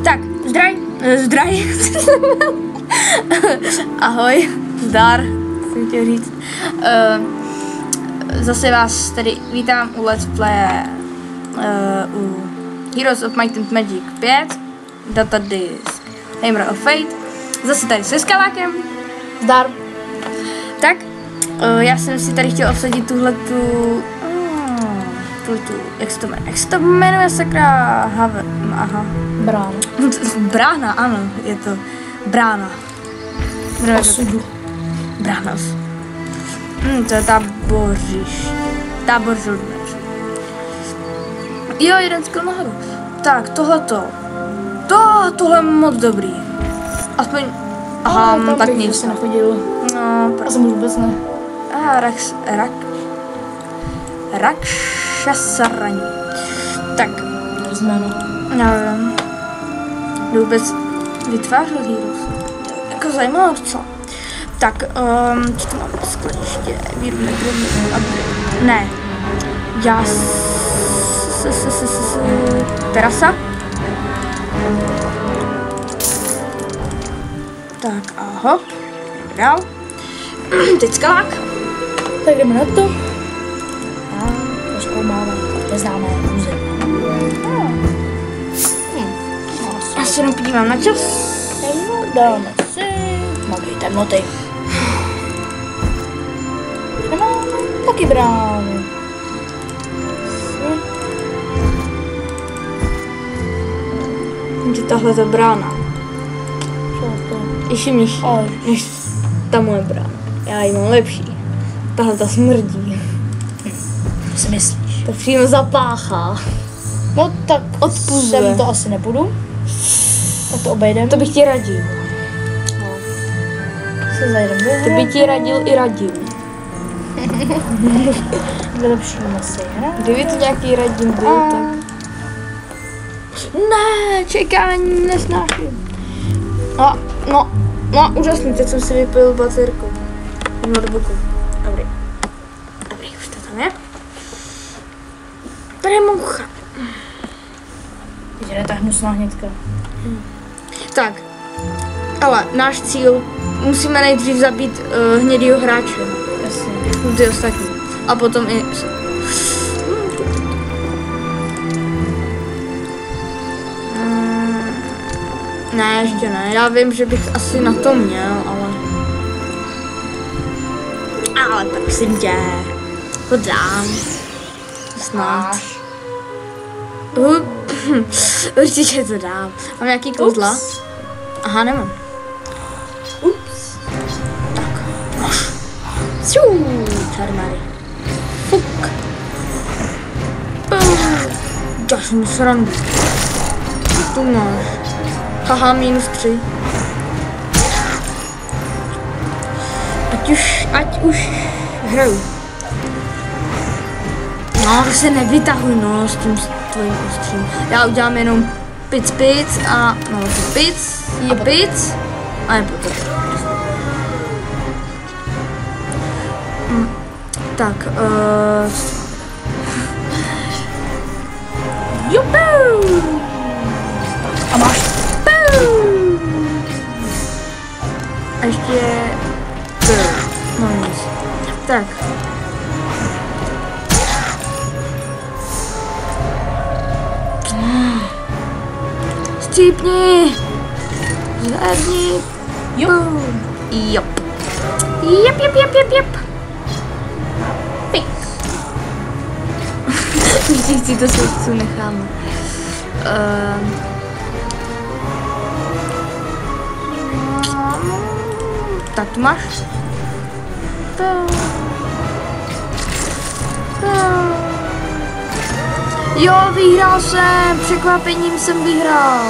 Tak, zdraj. Ahoj, zdar, jsem chtěl říct. Zase vás tady vítám u Let's Play u Heroes of Might and Magic 5, Data Disk, Hammer of Fate. Zase tady se Skalákem. Zdar. Tak, já jsem si tady chtěl obsadit tuhletu, jak se to jmenuje, sakra, Brána. Brána, ano, je to Brána. Osudu. Brána. To je tábor žoldnéřů. Jo, jeden skill nahoru. Tak, tohle je moc dobrý. Aspoň, tak nic. Se nechodil. No, Já jsem už vůbec ne. Rakšasarani. Tak. Jméno. Nevím. Kdo vůbec vytvářel Heroes? Jako zajímavá co? Tak, co to mám na skladiště? Výrobné ne. Já terasa. Tak a hop. Dál. Teď Skalák. Tak jdeme na to. A zkoumáme neznámé území. Já se jenom podívám na čas. Dáme si magii temnoty. Nemáme taky bránu. Tahle ta brána. Co to? Ještě mější než ta moje brána. Já ji mám lepší. Tahle ta smrdí. Co si myslíš? To přímo zapáchá. No tak odpuzuje. Sem to asi nepůjdu. Tak to obejdeme. To bych ti radil. Se zajdeme do To bych ti radil i radil. Vylepšíme si hra. Kdyby to nějaký radil byl, tak... Ne, čekání nesnáším. No, úžasný, teď jsem si vypil baterku. Do boku. Dobrý, už to tam je. Tady je moucha. Je tak hnusná hnědka. Tak, ale náš cíl, musíme nejdřív zabít hnědýho hráče. Jasně. Ty ostatní. A potom i... Ne, ještě ne. Já vím, že bych asi na to měl, ale prosím tě, to dám. Snad. Určitě to dám. Mám nějaký kouzla? Aha, nemám. Ups. Tak, nož. Čarmary. Fuk. Já jsem srandu. Tu máš. Haha, -3. Ať už hraju. No, to se nevytahuj, no, s tím tvojím ostřím. Já udělám jenom pic a, no, pic a nebo to. Tak, juhu! A máš. A ještě... No nic. Tak. Střípni! Zvedni! Jop. Pik. Vždycky to se necháme. Tak to máš? Jo, vyhrál jsem! Překvapením jsem vyhrál.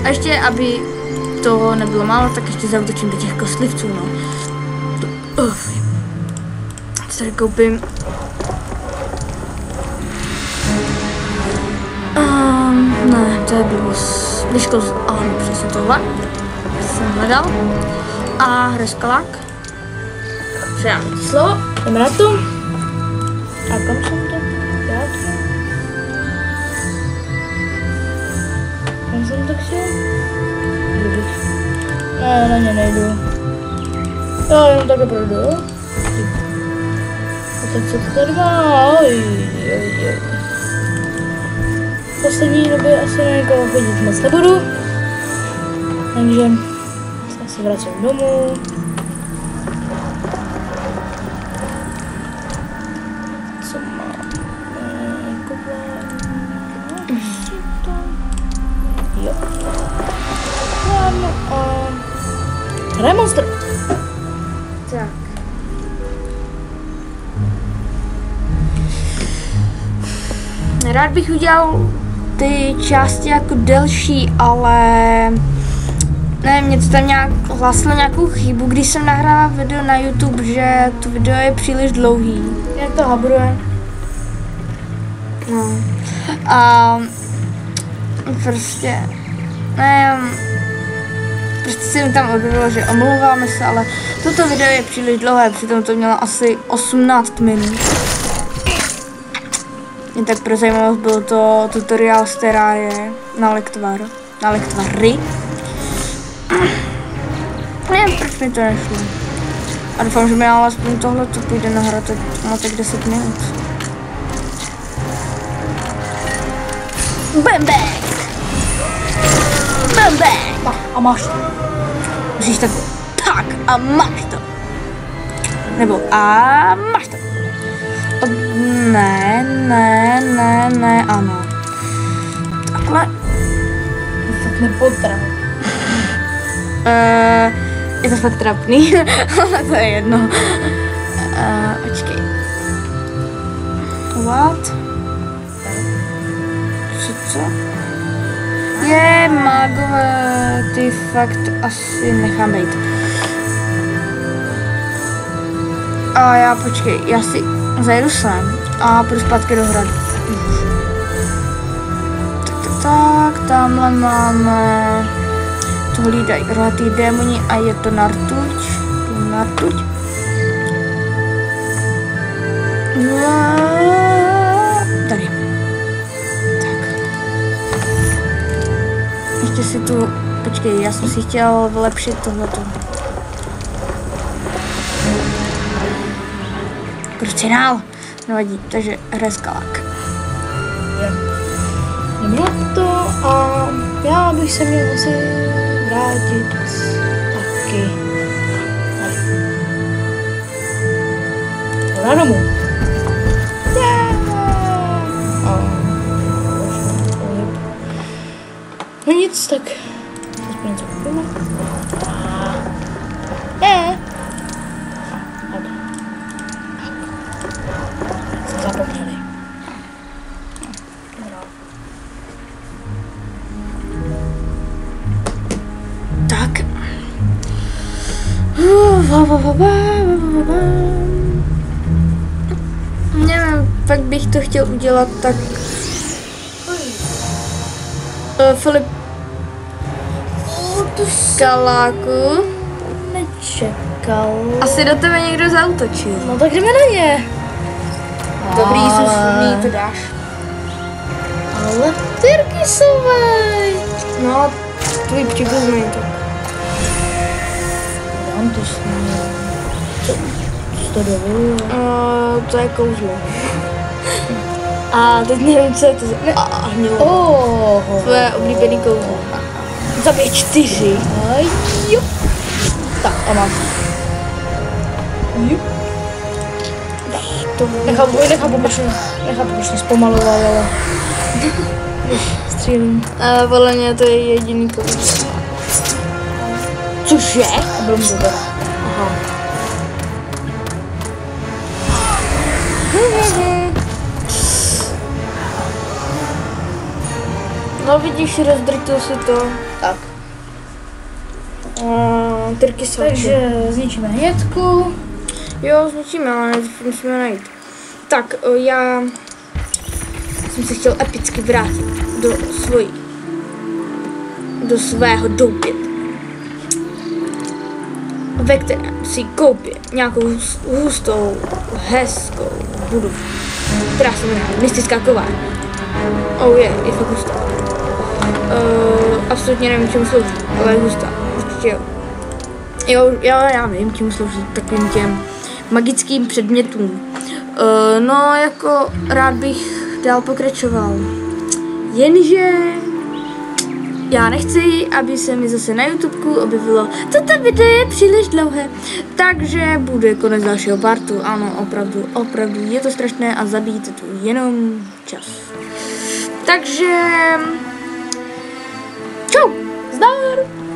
A ještě, aby toho nebylo málo, tak ještě zaútočím do těch kostlivců, no. Co tady koupím? Ne, to je blbost. Ano, přesně tohle. Jsem hledal. A hra Skalák. Předám ti slovo. Jdeme na to. A kam jsem to? ně nejdu. Já jenom takhle projdu, jo? A teď co to tady má? Oj. V poslední době asi na někoho chodit moc nebudu. Takže se asi vracím domů. Co mám? Jo. Hraje Monster. Tak. Rád bych udělal ty části jako delší, ale nevím, mě to tam nějak hlásilo nějakou chybu, když jsem nahrála video na YouTube, že to video je příliš dlouhý. Jak to habruje? No. A prostě, nevím, prostě se mi tam objevilo, že omlouváme se, ale toto video je příliš dlouhé, přitom to mělo asi 18 minut. Jen tak pro zajímavost, byl to tutoriál z Terrarie na lektvary. Nevím, proč mi to nešlo. A doufám, že mi alespoň tohle to půjde nahrát, teď má tak 10 minut. Bambek! Bambek! A máš to. Musíš tak a máš to. Nebo a máš to. Ne, ano. Takhle. Fakt nepotrám. Je to fakt trapný, ale to je jedno. Počkej. What? Co? Je, mágové, ty fakt asi nechám být. A já počkej, já si zajedu sem a půjdu zpátky do hradu. Tak, tamhle máme, to hlídají rohatý démoni a je to Nartuť. Tady. Tak. Ještě si tu, počkej, já jsem si chtěl vylepšit tohleto. Krucinál. Nevadí, takže reskalák. Jdem na to a já bych se měl asi vrátit taky. Na domů. No nic, tak aspoň něco kupíme. Zapomněli. Tak. Nevím, pak bych to chtěl udělat tak. Filip. Kaláku. Nečekal. Asi do tebe někdo zaútočil. No tak jdeme na ně. Dobrý, susný, to dáš. Ale Tyrkisovej. No, tvůj příbuzný to. Dám to s ním. Co to dovoluje? To je kouzlo. A teď nevím, co je to za... Tvoje oblíbený kouzlo. Zabij 4. A jo. Tak, a máš. Jo. Nechápu, proč zpomaloval, ale... Střílím. Podle mě to je jediný kouzlo. Cože? A byl mu dobrý. Aha. No vidíš, rozdrtil si to. Tak. Tyrkisov. Takže zničíme hnědku. Jo, zničíme, ale nejdřív musíme najít. Tak, já jsem se chtěl epicky vrátit do svého doupěte, ve kterém si koupě nějakou hustou, hezkou budovu, která se jmenuje Mystická kovárna. Je fakt hustá. Absolutně nevím, čemu slouží, ale je hustá, určitě jo. Jo, já vím, čím slouží takovým těm magickým předmětům. No, jako rád bych dál pokračoval. Jenže já nechci, aby se mi zase na YouTubeku objevilo, toto video je příliš dlouhé, takže bude konec dalšího partu. Ano, opravdu je to strašné a zabíjíte tu jenom čas. Takže čau, zdar!